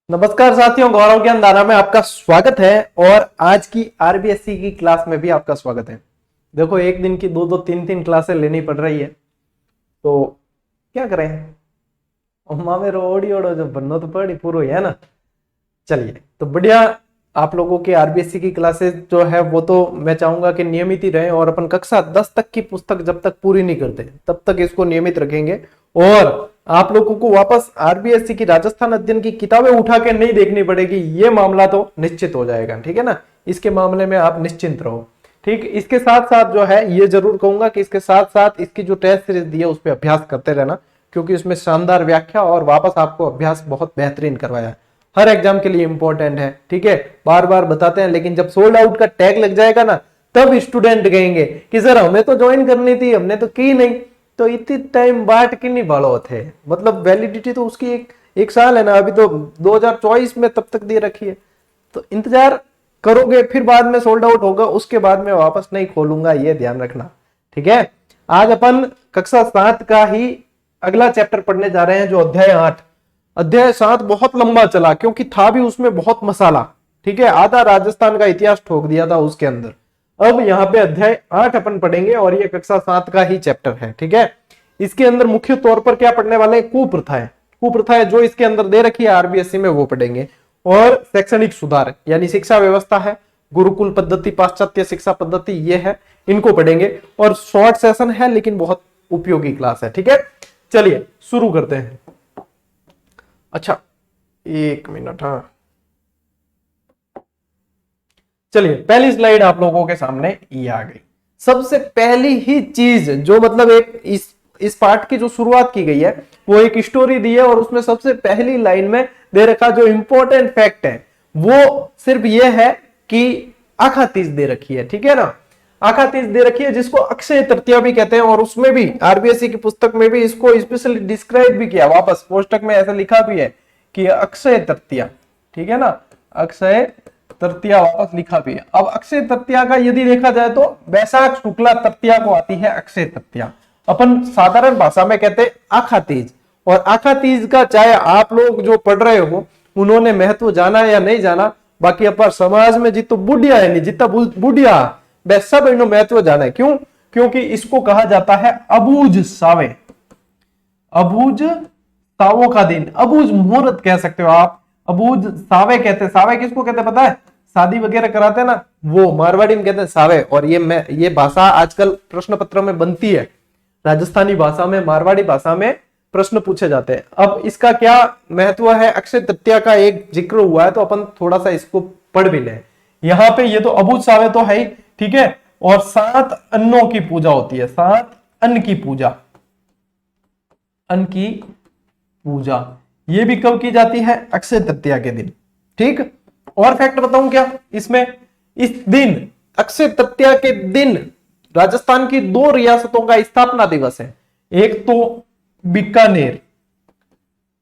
नमस्कार साथियों, गौरव ज्ञानधारा में आपका स्वागत है और आज की आरबीएससी की क्लास में भी आपका स्वागत है। देखो, एक दिन की दो तीन क्लासें लेनी पड़ रही है, तो क्या करें। मेरे ओडी ओडो जो बनना तो पड़ी पूरा है ना। चलिए, तो बढ़िया। आप लोगों की आरबीएससी की क्लासेस जो है वो तो मैं चाहूंगा कि नियमित ही रहे, और अपन कक्षा 10 तक की पुस्तक जब तक पूरी नहीं करते तब तक इसको नियमित रखेंगे। और आप लोगों को वापस आरबीएससी की राजस्थान अध्ययन की किताबें उठा के नहीं देखनी पड़ेगी, ये मामला तो निश्चित हो जाएगा। ठीक है ना, इसके मामले में आप निश्चिंत रहो। ठीक, इसके साथ साथ जो है ये जरूर कहूंगा कि इसके साथ साथ इसकी जो टेस्ट सीरीज दी है उस पर अभ्यास करते रहना, क्योंकि उसमें शानदार व्याख्या और वापस आपको अभ्यास बहुत बेहतरीन करवाया है। हर एग्जाम के लिए इंपॉर्टेंट है। ठीक है, बार बार बताते हैं, लेकिन जब सोल्ड आउट का टैग लग जाएगा ना, तब स्टूडेंट कहेंगे कि सर हमें तो ज्वाइन करनी थी, हमने तो की नहीं। तो इतनी टाइम बाट के नहीं भाड़ो थे, मतलब वैलिडिटी तो उसकी एक साल है ना। अभी तो 2024 में तब तक दे रखी है, तो इंतजार करोगे, फिर बाद में सोल्ड आउट होगा, उसके बाद में वापस नहीं खोलूंगा, ये ध्यान रखना। ठीक है, आज अपन कक्षा 7 का ही अगला चैप्टर पढ़ने जा रहे हैं, जो अध्याय 8। अध्याय 7 बहुत लंबा चला, क्योंकि था भी उसमें बहुत मसाला। ठीक है, आधा राजस्थान का इतिहास ठोक दिया था उसके अंदर। अब यहाँ पे अध्याय 8 अपन पढ़ेंगे, और ये कक्षा 7 का ही चैप्टर है। ठीक है, इसके अंदर मुख्य तौर पर क्या पढ़ने वाले हैं? कुप्रथाएं। कुप्रथाएं जो इसके अंदर दे रखी है आरबीएससी में, वो पढ़ेंगे। और शैक्षणिक सुधार यानी शिक्षा व्यवस्था है, गुरुकुल पद्धति, पाश्चात्य शिक्षा पद्धति, ये है, इनको पढ़ेंगे। और शॉर्ट सेशन है, लेकिन बहुत उपयोगी क्लास है। ठीक है, चलिए शुरू करते हैं। अच्छा, एक मिनट। हाँ, चलिए, पहली स्लाइड आप लोगों के सामने ये आ गई। सबसे पहली ही चीज जो मतलब एक इस पार्ट की जो शुरुआत की गई है, वो एक स्टोरी दी है, और उसमें सबसे पहली लाइन में दे रखा जो इंपॉर्टेंट फैक्ट है वो सिर्फ ये है कि आखा तीज दे रखी है। ठीक है ना, आखा तीज दे रखी है, जिसको अक्षय तृतीया भी कहते हैं। और उसमें भी आरबीएससी की पुस्तक में भी इसको स्पेशली डिस्क्राइब भी किया, वापस पोस्टक में ऐसा लिखा भी है कि अक्षय तृतीया। ठीक है ना, अक्षय तृतीया वापस लिखा भी है। अब अक्षय तृतीया का यदि देखा जाए तो वैशाख शुक्ला तृतीया को आती है अक्षय तृतीया। अपन साधारण भाषा में कहते हैं आखा तीज। और आखा तीज का चाहे आप लोग जो पढ़ रहे हो उन्होंने महत्व जाना या नहीं जाना, बाकी अपन समाज में जितो बुढ़िया है नहीं, जितना बुढ़िया वह सब इन्हों महत्व जाना है। क्यों? क्योंकि इसको कहा जाता है अबूझ सावे। अबूझ सावों का दिन, अबूझ मुहूर्त कह सकते हो आप, अबूझ सावे कहते हैं। सावे किसको कहते हैं पता है? शादी वगैरह कराते हैं ना, वो मारवाड़ी में कहते हैं सावे। और ये भाषा आजकल प्रश्न पत्र में बनती है, राजस्थानी भाषा में, मारवाड़ी भाषा में प्रश्न पूछे जाते हैं। अब इसका क्या महत्व है? अक्षय तृतीया का एक जिक्र हुआ है, तो अपन थोड़ा सा इसको पढ़ भी लें। यहाँ पे ये तो अबूझ सावे तो है ही। ठीक है, और 7 अन्नों की पूजा होती है, 7 अन्न की पूजा, अन्न की पूजा ये भी कब की जाती है? अक्षय तृतीया के दिन। ठीक, और फैक्ट बताऊं क्या इसमें? इस दिन, अक्षय तृतीया के दिन, राजस्थान की 2 रियासतों का स्थापना दिवस है। एक तो बीकानेर,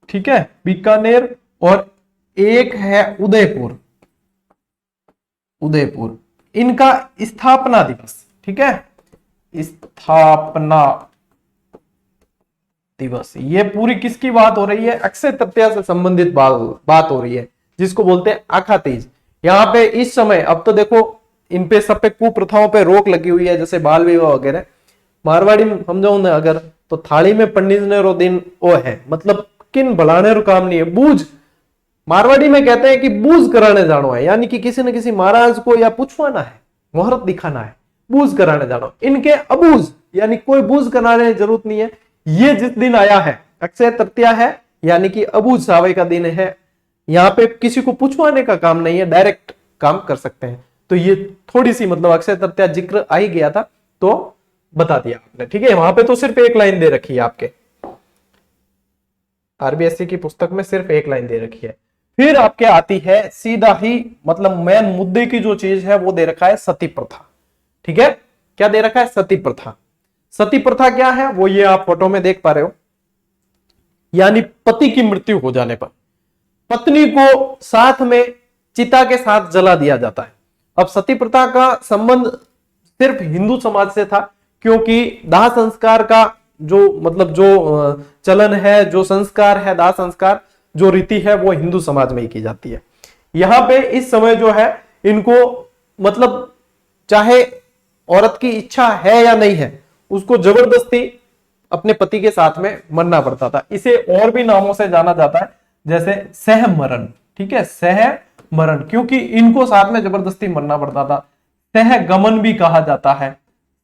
ठीक है, बीकानेर, और एक है उदयपुर। उदयपुर, इनका स्थापना दिवस। ठीक है, स्थापना दिवस। ये पूरी किसकी बात हो रही है? अक्षय तृतीया से संबंधित बात हो रही है, जिसको बोलते हैं आखा तीज। यहाँ पे इस समय, अब तो देखो इन पे सब पे कुप्रथाओं पे रोक लगी हुई है, जैसे बाल विवाह वगैरह। मारवाड़ी में समझाऊ ना अगर, तो थाली में पंडितने रो दिन वो है, मतलब किन भलाने रो काम नहीं है, बूझ। मारवाड़ी में कहते हैं कि बूझ कराने जानो है, यानी कि किसी न किसी महाराज को या पूछवाना है, मुहूर्त दिखाना है, बूझ कराने जानो। इनके अबूझ यानी कोई बूझ कराने की जरूरत नहीं है। ये जिस दिन आया है अक्षय तृतीया है, यानी कि अबूझ सावे का दिन है। यहाँ पे किसी को पूछवाने का काम नहीं है, डायरेक्ट काम कर सकते हैं। तो ये थोड़ी सी मतलब अक्षय तृतीया जिक्र आ ही गया था, तो बता दिया आपने। ठीक है, वहां पे तो सिर्फ एक लाइन दे रखी है, आपके आरबीएससी की पुस्तक में सिर्फ एक लाइन दे रखी है। फिर आपके आती है सीधा ही, मतलब मेन मुद्दे की जो चीज है वो दे रखा है सती प्रथा। ठीक है, क्या दे रखा है? सती प्रथा। सती प्रथा क्या है वो ये आप फोटो में देख पा रहे हो, यानी पति की मृत्यु हो जाने पर पत्नी को साथ में चिता के साथ जला दिया जाता है। अब सती प्रथा का संबंध सिर्फ हिंदू समाज से था, क्योंकि दाह संस्कार का जो मतलब जो चलन है, जो संस्कार है दाह संस्कार, जो रीति है वो हिंदू समाज में ही की जाती है। यहां पे इस समय जो है इनको मतलब चाहे औरत की इच्छा है या नहीं है, उसको जबरदस्ती अपने पति के साथ में मरना पड़ता था। इसे और भी नामों से जाना जाता है, जैसे सहमरण। ठीक है, सहमरण, क्योंकि इनको साथ में जबरदस्ती मरना पड़ता था। सहगमन भी कहा जाता है,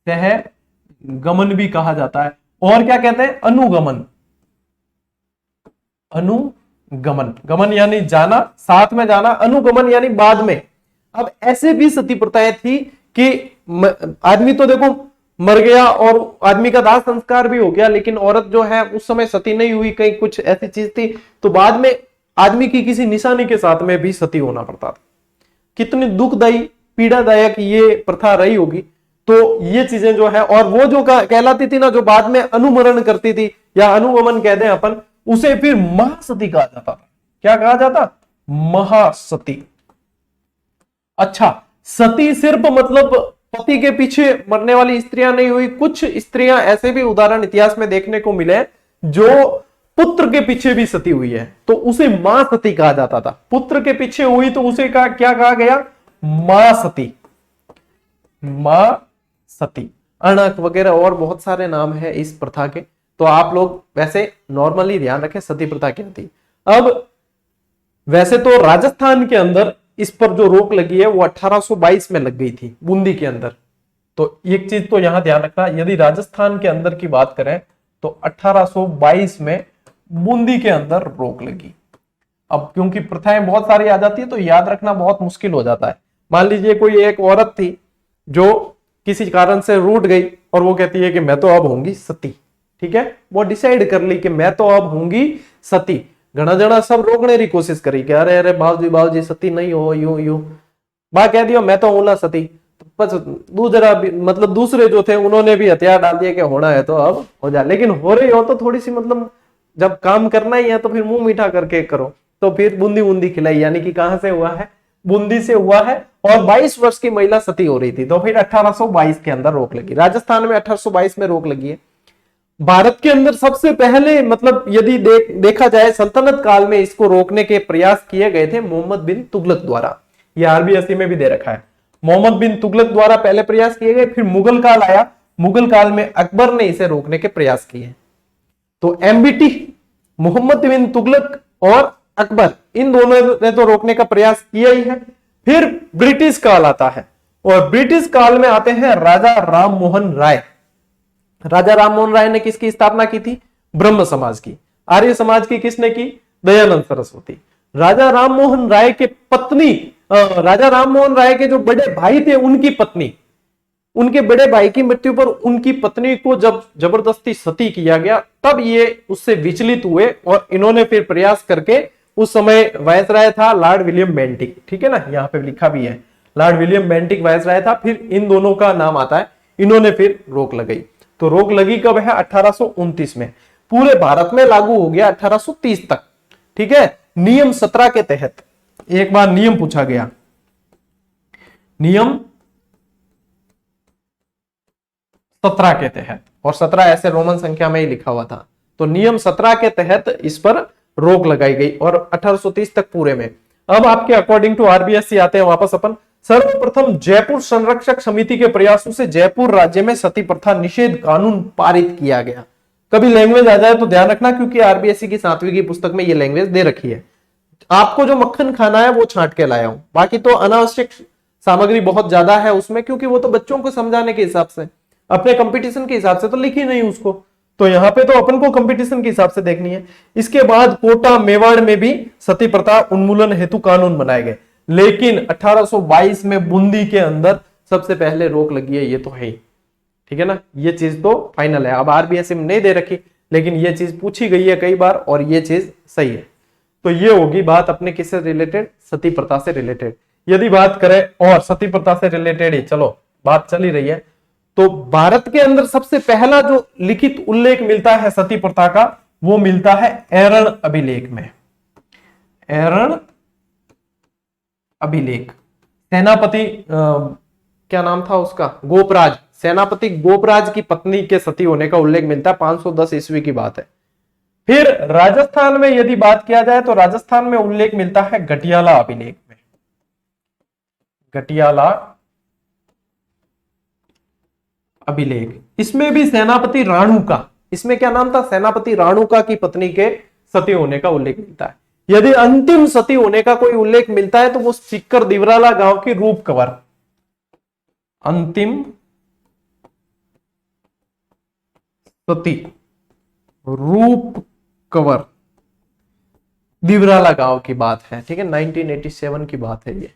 सहगमन भी कहा जाता है। और क्या कहते हैं, अनुगमन। अनुगमन, गमन यानी जाना, साथ में जाना, अनुगमन यानी बाद में। अब ऐसे भी सती प्रथाएं थी कि आदमी तो देखो मर गया और आदमी का दाह संस्कार भी हो गया, लेकिन औरत जो है उस समय सती नहीं हुई, कहीं कुछ ऐसी चीज थी, तो बाद में आदमी की किसी निशानी के साथ में भी सती होना पड़ता था। कितनी दुखदायी पीड़ादायक ये प्रथा रही होगी। तो ये चीजें जो है, और वो जो कहलाती थी ना, जो बाद में अनुमरण करती थी या अनुगमन कहते हैं अपन, उसे फिर महासती कहा जाता था। क्या कहा जाता, महासती। अच्छा, सती सिर्फ मतलब पति के पीछे मरने वाली स्त्रियां नहीं हुई, कुछ स्त्रियां ऐसे भी उदाहरण इतिहास में देखने को मिले जो पुत्र के पीछे भी सती हुई है, तो उसे मां सती कहा जाता था। पुत्र के पीछे हुई तो उसे क्या कहा गया, मां सती, मां सती। अणक वगैरह और बहुत सारे नाम है इस प्रथा के, तो आप लोग वैसे नॉर्मली ध्यान रखें सती प्रथा क्या थी। अब वैसे तो राजस्थान के अंदर इस पर जो रोक लगी है वो 1822 में लग गई थी, बूंदी के अंदर। तो एक चीज तो यहां ध्यान रखना, यदि राजस्थान के अंदर की बात करें तो 1822 में बूंदी के अंदर रोक लगी। अब क्योंकि प्रथाएं बहुत सारी आ जाती है तो याद रखना बहुत मुश्किल हो जाता है। मान लीजिए कोई एक औरत थी जो किसी कारण से रूठ गई और वो कहती है कि मैं तो अब होंगी सती। ठीक है, वो डिसाइड कर ली कि मैं तो अब होंगी सती। घना जना सब रोकने की कोशिश करी कि अरे अरे बाबूजी सती नहीं हो, यूं यूं बा कह दियो मैं तो हूं सती। तो बस दूसरा मतलब दूसरे जो थे उन्होंने भी हथियार डाल दिया कि होना है तो अब हो जाए, लेकिन हो रही हो तो थोड़ी सी मतलब जब काम करना ही है तो फिर मुंह मीठा करके करो। तो फिर बूंदी बूंदी खिलाई, यानी कि कहां से हुआ है, बूंदी से हुआ है। और 22 वर्ष की महिला सती हो रही थी, तो फिर 1822 के अंदर रोक लगी। राजस्थान में 1822 में रोक लगी है। भारत के अंदर सबसे पहले मतलब यदि देखा जाए सल्तनत काल में इसको रोकने के प्रयास किए गए थे मोहम्मद बिन तुगलक द्वारा। यह आरबीएससी में भी दे रखा है, मोहम्मद बिन तुगलक द्वारा पहले प्रयास किए गए, फिर मुगल काल आया, मुगल काल में अकबर ने इसे रोकने के प्रयास किए। तो एमबीटी, मोहम्मद बिन तुगलक और अकबर, इन दोनों ने तो रोकने का प्रयास किया ही है। फिर ब्रिटिश काल आता है, और ब्रिटिश काल में आते हैं राजा राम मोहन राय। राजा राम मोहन राय ने किसकी स्थापना की थी, ब्रह्म समाज की। आर्य समाज की किसने की, दयानंद सरस्वती। राजा राम मोहन राय के पत्नी, राजा राम मोहन राय के जो बड़े भाई थे उनकी पत्नी, उनके बड़े भाई की मृत्यु पर उनकी पत्नी को जब जबरदस्ती सती किया गया, तब ये उससे विचलित हुए और इन्होंने फिर प्रयास करके, उस समय वायसराय था लॉर्ड विलियम बेंटिक। ठीक है ना, यहां पे लिखा भी है लॉर्ड विलियम बेंटिक वायसराय था, फिर इन दोनों का नाम आता है, इन्होंने फिर रोक लगाई। तो रोक लगी कब है, 1829 में। पूरे भारत में लागू हो गया 1830 तक। ठीक है, नियम 17 के तहत। एक बार नियम पूछा गया, नियम 17 के तहत, और 17 ऐसे रोमन संख्या में ही लिखा हुआ था। तो नियम 17 के तहत इस पर रोक लगाई गई और 1830 तक पूरे में। अब आपके अकॉर्डिंग टू आरबीएससी आते हैं वापस अपन। सर्वप्रथम जयपुर संरक्षक समिति के प्रयासों से जयपुर राज्य में सती प्रथा निषेध कानून पारित किया गया। कभी लैंग्वेज आ जाए तो ध्यान रखना, क्योंकि आरबीएससी की 7वीं की पुस्तक में ये लैंग्वेज दे रखी है। आपको जो मक्खन खाना है वो छांट के लाया हूं, बाकी तो अनावश्यक सामग्री बहुत ज्यादा है उसमें, क्योंकि वो तो बच्चों को समझाने के हिसाब से, अपने कंपटीशन के हिसाब से तो लिखी नहीं उसको, तो यहां पे तो अपन को कंपटीशन के हिसाब से देखनी है। इसके बाद कोटा मेवाड़ में भी सती प्रथा उन्मूलन हेतु कानून बनाए गए, लेकिन 1822 में बूंदी के अंदर सबसे पहले रोक लगी है, ये तो है ही। ठीक है ना, ये चीज तो फाइनल है। अब आरबीएससी में नहीं दे रखी, लेकिन ये चीज पूछी गई है कई बार और ये चीज सही है। तो ये होगी बात अपने किससे रिलेटेड, सती प्रथा से रिलेटेड। यदि बात करें और सती प्रथा से रिलेटेड ही चलो बात चल ही रही है, तो भारत के अंदर सबसे पहला जो लिखित उल्लेख मिलता है सती प्रथा का, वो मिलता है एरण अभिलेख में। एरण अभिलेख, सेनापति क्या नाम था उसका, गोपराज, सेनापति गोपराज की पत्नी के सती होने का उल्लेख मिलता है, 510 ईस्वी की बात है। फिर राजस्थान में यदि बात किया जाए तो राजस्थान में उल्लेख मिलता है गटियाला अभिलेख में। गटियाला अभिलेख, इसमें भी सेनापति राणू का, इसमें क्या नाम था, सेनापति राणूका की पत्नी के सती होने का उल्लेख मिलता है। यदि अंतिम सती होने का कोई उल्लेख मिलता है तो वो सीकर दिवराला गांव की रूप कंवर, अंतिम सती रूप कंवर दिवराला गांव की बात है, ठीक है, 1987 की बात है ये।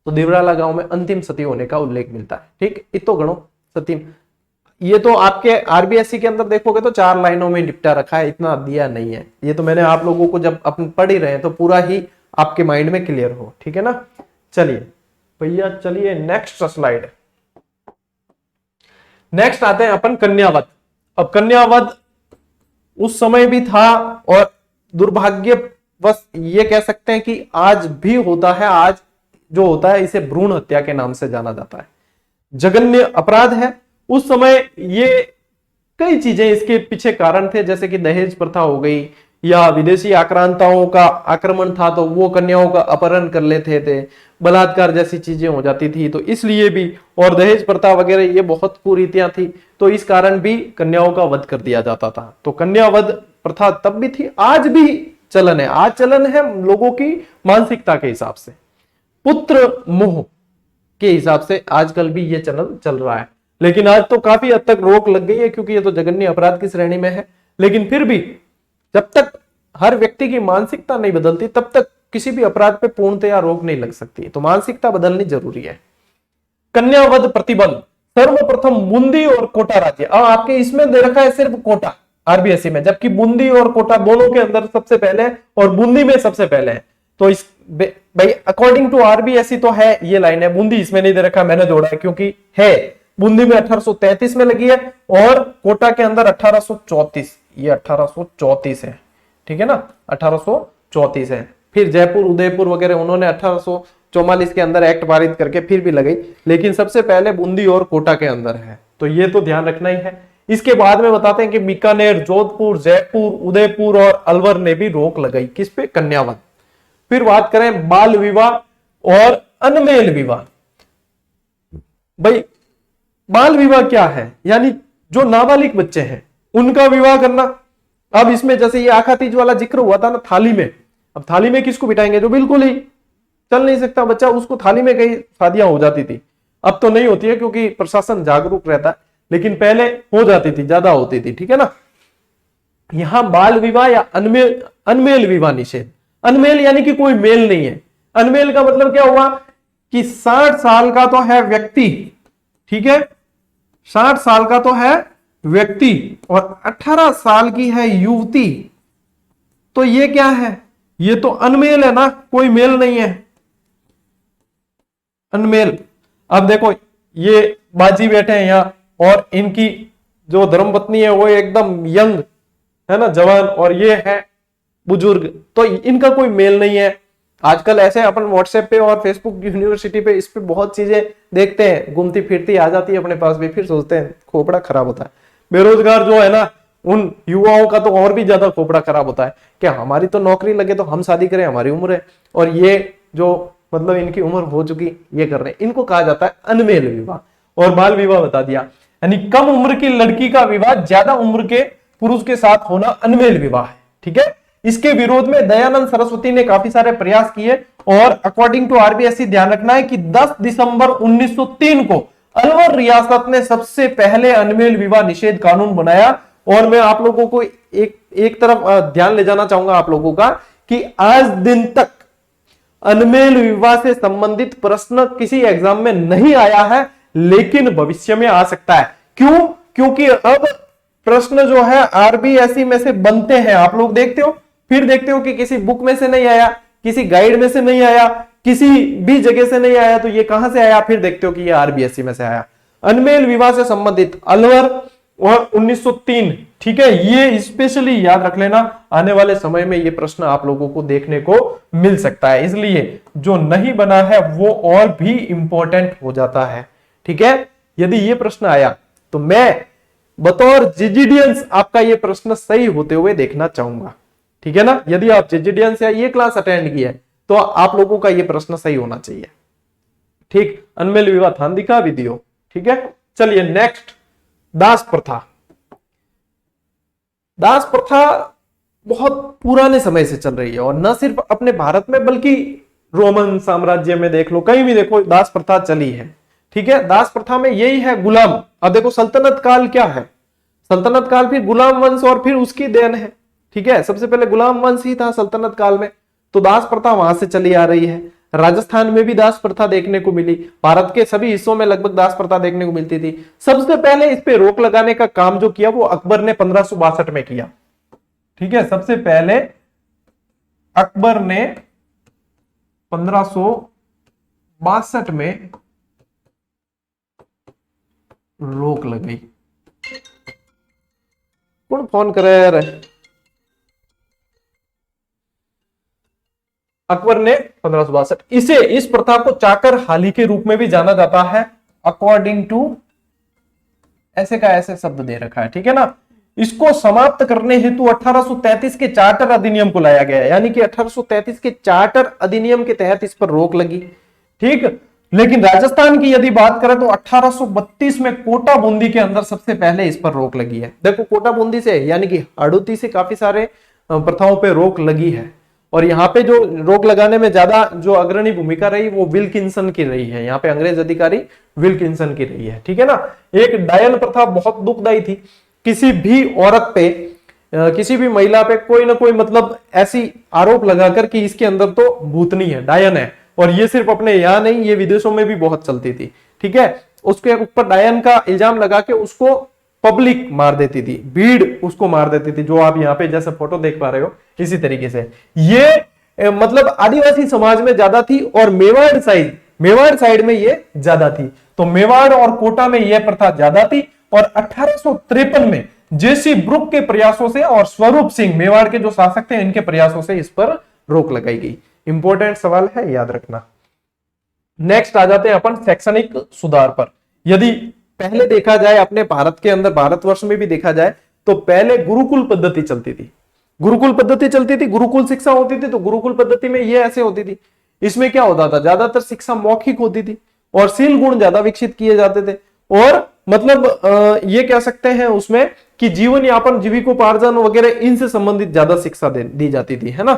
तो दिवराला गांव में अंतिम सती होने का उल्लेख मिलता है, ठीक। इतो गणो सती, ये तो आपके आरबीएससी के अंदर देखोगे तो 4 लाइनों में निपटा रखा है, इतना दिया नहीं है। ये तो मैंने आप लोगों को जब अपन पढ़ ही रहे हैं तो पूरा ही आपके माइंड में क्लियर हो, ठीक है ना। चलिए भैया, चलिए नेक्स्ट स्लाइड। नेक्स्ट आते हैं अपन कन्यावध। अब कन्यावध उस समय भी था और दुर्भाग्यवश ये कह सकते हैं कि आज भी होता है। आज जो होता है इसे भ्रूण हत्या के नाम से जाना जाता है, जघन्य अपराध है। उस समय ये कई चीजें इसके पीछे कारण थे, जैसे कि दहेज प्रथा हो गई, या विदेशी आक्रांताओं का आक्रमण था तो वो कन्याओं का अपहरण कर लेते थे, बलात्कार जैसी चीजें हो जाती थी, तो इसलिए भी, और दहेज प्रथा वगैरह ये बहुत कुरीतियां थी, तो इस कारण भी कन्याओं का वध कर दिया जाता था। तो कन्यावध प्रथा तब भी थी, आज भी चलन है। आज चलन है लोगों की मानसिकता के हिसाब से, पुत्र मोह के हिसाब से आजकल भी ये चलन चल रहा है। लेकिन आज तो काफी हद तक रोक लग गई है क्योंकि ये तो जघन्य अपराध की श्रेणी में है। लेकिन फिर भी जब तक हर व्यक्ति की मानसिकता नहीं बदलती तब तक किसी भी अपराध पे पूर्णतया रोक नहीं लग सकती, तो मानसिकता बदलनी जरूरी है। कन्यावध प्रतिबंध, सर्वप्रथम बूंदी और कोटा राज्य। अब आपके इसमें दे रखा है सिर्फ कोटा आरबीएससी में, जबकि बूंदी और कोटा दोनों के अंदर सबसे पहले और बूंदी में सबसे पहले है। तो इस भाई अकॉर्डिंग टू आरबीएससी तो है ये लाइन है, बूंदी इसमें नहीं दे रखा, मैंने जोड़ा है क्योंकि है बूंदी में 1833 में लगी है और कोटा के अंदर 1834, ये 1834 है, ठीक है ना, 1834 है। फिर जयपुर उदयपुर वगैरह उन्होंने 1844 के अंदर एक्ट पारित करके फिर भी लगाई, लेकिन सबसे पहले बूंदी और कोटा के अंदर है, तो ये तो ध्यान रखना ही है। इसके बाद में बताते हैं कि बीकानेर, जोधपुर, जयपुर, उदयपुर और अलवर ने भी रोक लगाई, किस पे, कन्यावध। फिर बात करें बाल विवाह और अनमेल विवाह। भाई बाल विवाह क्या है, यानी जो नाबालिग बच्चे हैं उनका विवाह करना। अब इसमें जैसे ये आखा तीज वाला जिक्र हुआ था ना थाली में, अब थाली में किसको बिठाएंगे, जो बिल्कुल ही चल नहीं सकता बच्चा, उसको थाली में कई शादियां हो जाती थी। अब तो नहीं होती है क्योंकि प्रशासन जागरूक रहता है, लेकिन पहले हो जाती थी, ज्यादा होती थी, ठीक है ना। यहां बाल विवाह या अनमेल विवाह निषेध। अनमेल यानी कि कोई मेल नहीं है। अनमेल का मतलब क्या हुआ कि 60 साल का तो है व्यक्ति, ठीक है, 60 साल का तो है व्यक्ति और 18 साल की है युवती, तो ये क्या है, ये तो अनमेल है ना, कोई मेल नहीं है, अनमेल। अब देखो ये बाजी बैठे हैं यहां और इनकी जो धर्मपत्नी है वो एकदम यंग है ना, जवान, और ये है बुजुर्ग, तो इनका कोई मेल नहीं है। आजकल ऐसे अपन व्हाट्सएप पे और फेसबुक यूनिवर्सिटी पे इस पे बहुत चीजें देखते हैं, घूमती फिरती आ जाती है अपने पास भी, फिर सोचते हैं खोपड़ा खराब होता है। बेरोजगार जो है ना उन युवाओं का तो और भी ज्यादा खोपड़ा खराब होता है कि हमारी तो नौकरी लगे तो हम शादी करें, हमारी उम्र है, और ये जो मतलब इनकी उम्र हो चुकी ये कर रहे हैं, इनको कहा जाता है अनमेल विवाह। और बाल विवाह बता दिया, यानी कम उम्र की लड़की का विवाह ज्यादा उम्र के पुरुष के साथ होना अनमेल विवाह है, ठीक है। इसके विरोध में दयानंद सरस्वती ने काफी सारे प्रयास किए और अकॉर्डिंग टू आरबीएससी ध्यान रखना है कि 10 दिसंबर 1903 को अलवर रियासत ने सबसे पहले अनमेल विवाह निषेध कानून बनाया। और मैं आप लोगों को एक तरफ ध्यान ले जाना चाहूंगा आप लोगों का कि आज दिन तक अनमेल विवाह से संबंधित प्रश्न किसी एग्जाम में नहीं आया है, लेकिन भविष्य में आ सकता है। क्यों? क्योंकि अब प्रश्न जो है आरबीएससी में से बनते हैं, आप लोग देखते हो, फिर देखते हो कि किसी बुक में से नहीं आया, किसी गाइड में से नहीं आया, किसी भी जगह से नहीं आया, तो ये कहां से आया, फिर देखते हो कि ये आरबीएससी में से आया। अनमेल विवाह से संबंधित अलवर और 1903, ठीक है, ये स्पेशली याद रख लेना, आने वाले समय में ये प्रश्न आप लोगों को देखने को मिल सकता है, इसलिए जो नहीं बना है वो और भी इंपॉर्टेंट हो जाता है, ठीक है। यदि ये प्रश्न आया तो मैं बतौर जेजिडियंस आपका ये प्रश्न सही होते हुए देखना चाहूंगा, ठीक है ना। यदि आप जेजिडियंस या ये क्लास अटेंड की है तो आप लोगों का ये प्रश्न सही होना चाहिए, ठीक। अनमेल विवाह थांदिका विधियो, ठीक है। चलिए नेक्स्ट, दास प्रथा। दास प्रथा बहुत पुराने समय से चल रही है, और न सिर्फ अपने भारत में बल्कि रोमन साम्राज्य में देख लो, कहीं भी देखो दास प्रथा चली है, ठीक है। दास प्रथा में यही है गुलाम। अब देखो सल्तनत काल क्या है, सल्तनत काल फिर गुलाम वंश और फिर उसकी देन है, ठीक है। सबसे पहले गुलाम वंश ही था सल्तनत काल में, तो दास प्रथा वहां से चली आ रही है। राजस्थान में भी दास प्रथा देखने को मिली, भारत के सभी हिस्सों में लगभग दास प्रथा देखने को मिलती थी। सबसे पहले इस पे रोक लगाने का काम जो किया वो अकबर ने 1562 में किया, ठीक है। सबसे पहले अकबर ने 1562 में रोक लगाई। कौन फोन करे यार? अकबर ने 1562, इस प्रथा को चाकर हाली के रूप में भी जाना जाता है, अकॉर्डिंग टू, ऐसे का ऐसे शब्द दे रखा है, ठीक है ना। इसको समाप्त करने हेतु 1833 के चार्टर अधिनियम को लाया गया, यानी कि 1833 के चार्टर अधिनियम के तहत इस पर रोक लगी, ठीक। लेकिन राजस्थान की यदि बात करें तो 1832 में कोटा बूंदी के अंदर सबसे पहले इस पर रोक लगी है। देखो कोटा बूंदी से यानी कि हाड़ौती से काफी सारे प्रथाओं पे रोक लगी है, और यहाँ पे जो रोक लगाने में ज्यादा जो अग्रणी भूमिका रही वो विल्किंसन की रही है। यहाँ पे अंग्रेज अधिकारी विल्किंसन की रही है, ठीक है ना। एक डायन प्रथा बहुत दुखदाई थी। किसी भी औरत पे, किसी भी महिला पे कोई ना कोई मतलब ऐसी आरोप लगाकर कि इसके अंदर तो भूतनी है, डायन है, और ये सिर्फ अपने यहाँ नहीं, ये विदेशों में भी बहुत चलती थी, ठीक है। उसके ऊपर डायन का इल्जाम लगा के उसको पब्लिक मार देती थी, भीड़ उसको मार देती थी, जो आप यहाँ पे जैसे फोटो देख पा रहे हो इसी तरीके से। ये मतलब आदिवासी समाज में ज्यादा थी, और मेवाड़ साइड में ये ज्यादा थी। तो मेवाड़ और कोटा में यह प्रथा ज्यादा थी, और 1853 में जेसी ब्रुक के प्रयासों से और स्वरूप सिंह मेवाड़ के जो शासक थे इनके प्रयासों से इस पर रोक लगाई गई। इंपॉर्टेंट सवाल है, याद रखना। नेक्स्ट आ जाते हैं अपन शैक्षणिक सुधार पर। यदि पहले देखा जाए अपने भारत के अंदर, भारतवर्ष में भी देखा जाए तो पहले गुरुकुल पद्धति चलती थी, गुरुकुल शिक्षा होती थी। तो गुरुकुल पद्धति में ये ऐसे होती थी, इसमें क्या होता था, ज्यादातर शिक्षा मौखिक होती थी और शील गुण ज्यादा विकसित किए जाते थे, और मतलब ये कह सकते हैं उसमें कि जीवन यापन, जीविकोपार्जन वगैरह इनसे संबंधित ज्यादा शिक्षा दी जाती थी, है ना।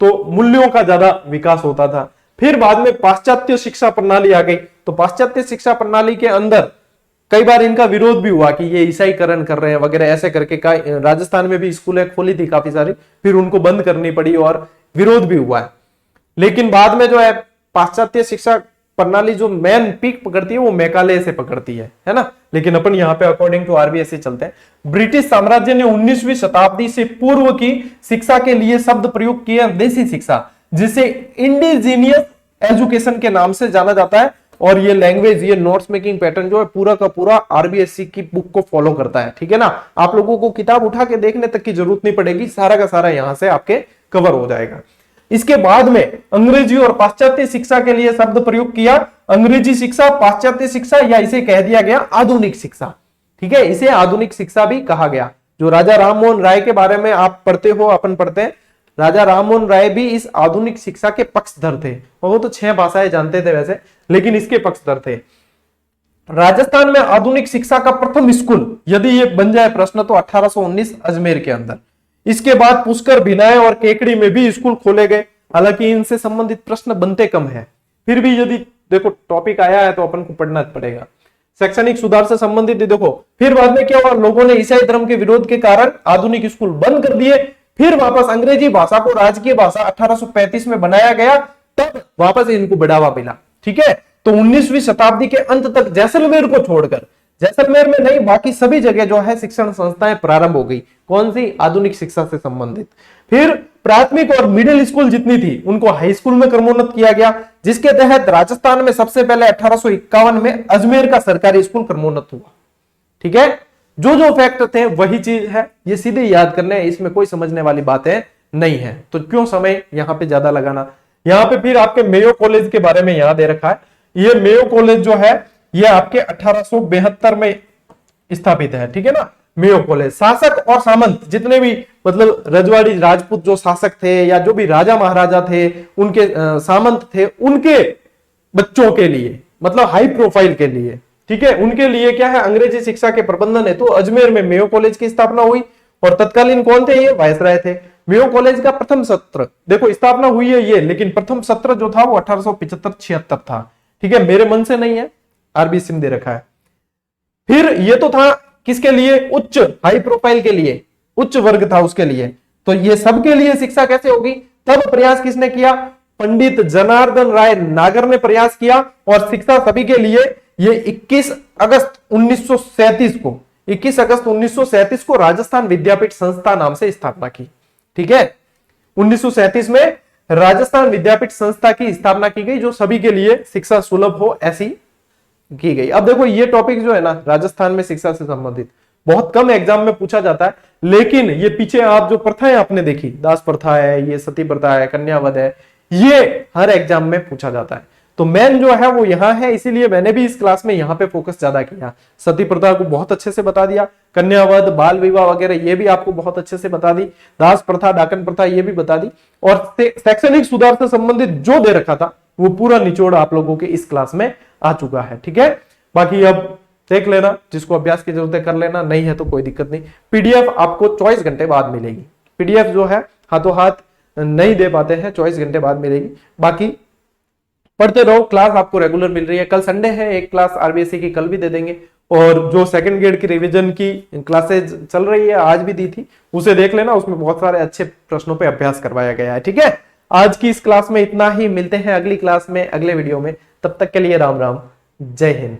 तो मूल्यों का ज्यादा विकास होता था। फिर बाद में पाश्चात्य शिक्षा प्रणाली आ गई, तो पाश्चात्य शिक्षा प्रणाली के अंदर कई बार इनका विरोध भी हुआ कि ये ईसाईकरण कर रहे हैं वगैरह, ऐसे करके राजस्थान में भी स्कूलें खोली थी काफी सारी, फिर उनको बंद करनी पड़ी और विरोध भी हुआ है। लेकिन बाद में जो है पाश्चात्य शिक्षा प्रणाली जो मेन पीक पकड़ती है वो मेघालय से पकड़ती है ना। लेकिन अपन यहाँ पे अकॉर्डिंग टू आरबीएसई चलते हैं। ब्रिटिश साम्राज्य ने 19वीं शताब्दी से पूर्व की शिक्षा के लिए शब्द प्रयोग किया देसी शिक्षा, जिसे इंडिजीनियस एजुकेशन के नाम से जाना जाता है। और ये लैंग्वेज, ये नोट्स मेकिंग पैटर्न जो है पूरा का पूरा आरबीएसई की बुक को फॉलो करता है, ठीक है ना। आप लोगों को किताब उठा के देखने तक की जरूरत नहीं पड़ेगी, सारा का सारा यहां से आपके कवर हो जाएगा। इसके बाद में अंग्रेजी और पाश्चात्य शिक्षा के लिए शब्द प्रयोग किया, अंग्रेजी शिक्षा, पाश्चात्य शिक्षा, या इसे कह दिया गया आधुनिक शिक्षा, ठीक है। इसे आधुनिक शिक्षा भी कहा गया। जो राजा राममोहन राय के बारे में आप पढ़ते हो, अपन पढ़ते हैं, राजा राममोहन राय भी इस आधुनिक शिक्षा के पक्षधर थे, और वो तो 6 भाषाएं जानते थे वैसे, लेकिन इसके पक्षधर थे। राजस्थान में आधुनिक शिक्षा का प्रथम स्कूल यदि ये बन जाए प्रश्न तो 1819 अजमेर के अंदर। इसके बाद पुष्कर, भिनाय और केकड़ी में भी स्कूल खोले गए। हालांकि इनसे संबंधित प्रश्न बनते कम है, फिर भी यदि देखो टॉपिक आया है तो अपन को पढ़ना पड़ेगा। शैक्षणिक सुधार से संबंधित देखो, फिर बाद में क्या हुआ, लोगों ने ईसाई धर्म के विरोध के कारण आधुनिक स्कूल बंद कर दिए। फिर वापस अंग्रेजी भाषा को राजकीय भाषा 1835 में बनाया गया, तब वापस इनको बढ़ावा मिला, ठीक है। तो 19वीं शताब्दी के अंत तक जैसलमेर को छोड़कर, जैसलमेर में नहीं बाकी सभी जगह जो है शिक्षण संस्थाएं प्रारंभ हो गई। कौन सी? आधुनिक शिक्षा से संबंधित। फिर प्राथमिक और मिडिल स्कूल जितनी थी उनको हाई स्कूल में क्रमोन्नत किया गया, जिसके तहत राजस्थान में सबसे पहले 1851 में अजमेर का सरकारी स्कूल क्रमोन्नत हुआ, ठीक है। जो जो फैक्ट थे वही चीज है, ये सीधे याद करने हैं, इसमें कोई समझने वाली बातें नहीं है। तो क्यों समय यहां पे ज्यादा लगाना। यहां पे फिर आपके मेयो कॉलेज के बारे में यहां दे रखा है। ये मेयो कॉलेज जो है ये आपके 1872 में स्थापित है, ठीक है ना। मेयो कॉलेज, शासक और सामंत जितने भी मतलब रजवाड़ी राजपूत जो शासक थे या जो भी राजा महाराजा थे, उनके सामंत थे, उनके बच्चों के लिए, मतलब हाई प्रोफाइल के लिए, ठीक है, उनके लिए क्या है, अंग्रेजी शिक्षा के प्रबंधन है। तो अजमेर में मेयो कॉलेज की स्थापना हुई और तत्कालीन कौन थे, ये वायसराय थे। मेयो कॉलेज का प्रथम सत्र, देखो स्थापना हुई है ये, लेकिन प्रथम सत्र जो था वो 1875-76 था, ठीक है, मेरे मन से नहीं है, आरबी सिंह दे रखा है। फिर ये तो था किसके लिए, उच्च हाई प्रोफाइल के लिए, उच्च वर्ग था उसके लिए। तो ये सबके लिए शिक्षा कैसे होगी, तब प्रयास किसने किया, पंडित जनार्दन राय नागर ने प्रयास किया और शिक्षा सभी के लिए ये 21 अगस्त 1937 को 21 अगस्त 1937 को राजस्थान विद्यापीठ संस्था नाम से स्थापना की, ठीक है। 1937 में राजस्थान विद्यापीठ संस्था की स्थापना की गई, जो सभी के लिए शिक्षा सुलभ हो ऐसी की गई। अब देखो ये टॉपिक जो है ना, राजस्थान में शिक्षा से संबंधित बहुत कम एग्जाम में पूछा जाता है, लेकिन ये पीछे आप जो प्रथाएं आपने देखी, दास प्रथा है, ये सती प्रथा है, कन्यावध है, ये हर एग्जाम में पूछा जाता है। तो मेन जो है वो यहां है, इसीलिए मैंने भी इस क्लास में यहां पे फोकस ज्यादा किया। सती प्रथा को बहुत अच्छे से बता दिया, कन्यावध, बाल विवाह वगैरह ये भी आपको बहुत अच्छे से बता दी, दास प्रथा, डाकन प्रथा ये भी बता दी, और शैक्षणिक सुधार से संबंधित जो दे रखा था वो पूरा निचोड़ आप लोगों के इस क्लास में आ चुका है, ठीक है। बाकी अब देख लेना, जिसको अभ्यास की जरूरत है कर लेना, नहीं है तो कोई दिक्कत नहीं। पीडीएफ आपको 24 घंटे बाद मिलेगी, पीडीएफ जो है हाथों हाथ नहीं दे पाते हैं, 24 घंटे बाद मिलेगी। बाकी पढ़ते रहो, क्लास आपको रेगुलर मिल रही है। कल संडे है, एक क्लास आरबीएससी की कल भी दे देंगे, और जो सेकंड ग्रेड की रिवीजन की क्लासेज चल रही है, आज भी दी थी, उसे देख लेना, उसमें बहुत सारे अच्छे प्रश्नों पे अभ्यास करवाया गया है, ठीक है। आज की इस क्लास में इतना ही, मिलते हैं अगली क्लास में, अगले वीडियो में, तब तक के लिए राम राम, जय हिंद।